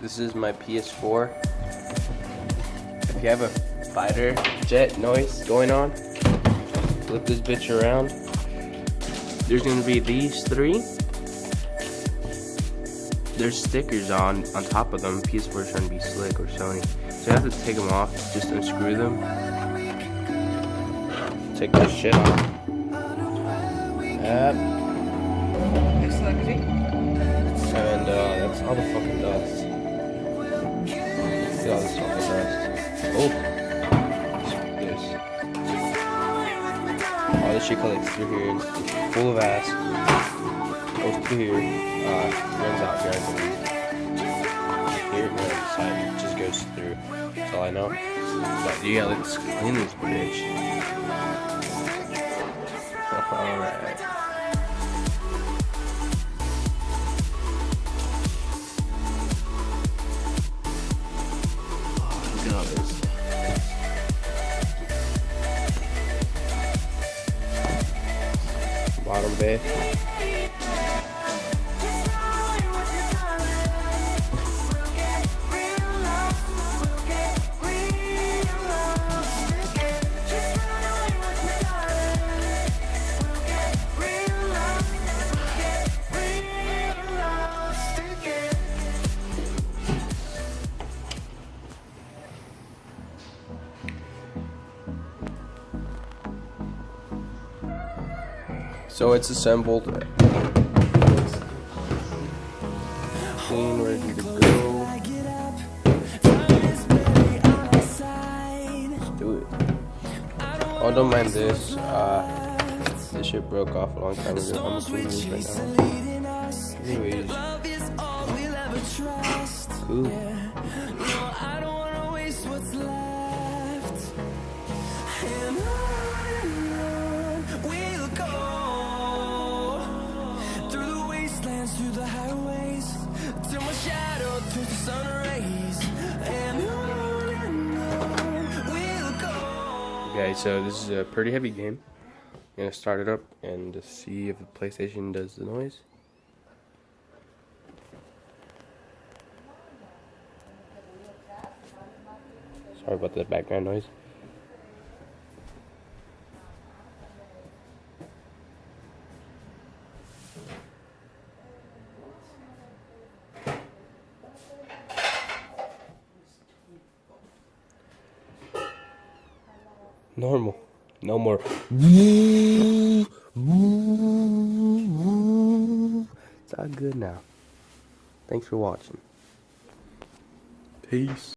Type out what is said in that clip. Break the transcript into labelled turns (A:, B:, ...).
A: This is my PS4. If you have a fighter jet noise going on, flip this bitch around. There's gonna be these three. There's stickers on top of them. PS4 is trying to be slick or Sony. So you have to take them off, just unscrew them. Take this shit off. Yep. And that's all the fucking dust. See all this fucking dust. Oh. This. All this shit collects through here. It's full of ass. Goes through here. Runs out here. Here, and the side just goes through. That's all I know. But yeah, let's clean this bitch. Alright. Look at all this. Bottom bay. So it's assembled. Clean, ready to go. Let's do it. Oh, don't mind this. This shit broke off a long time ago. I'm assuming this right now. Anyways. Cool.
B: Through the highways, till my shadow through the sun rays, and on we'll go.
A: Okay, so this is a pretty heavy game. I'm gonna start it up and just see if the PlayStation does the noise. Sorry about the background noise. Normal. No more. It's all good now. Thanks for watching. Peace.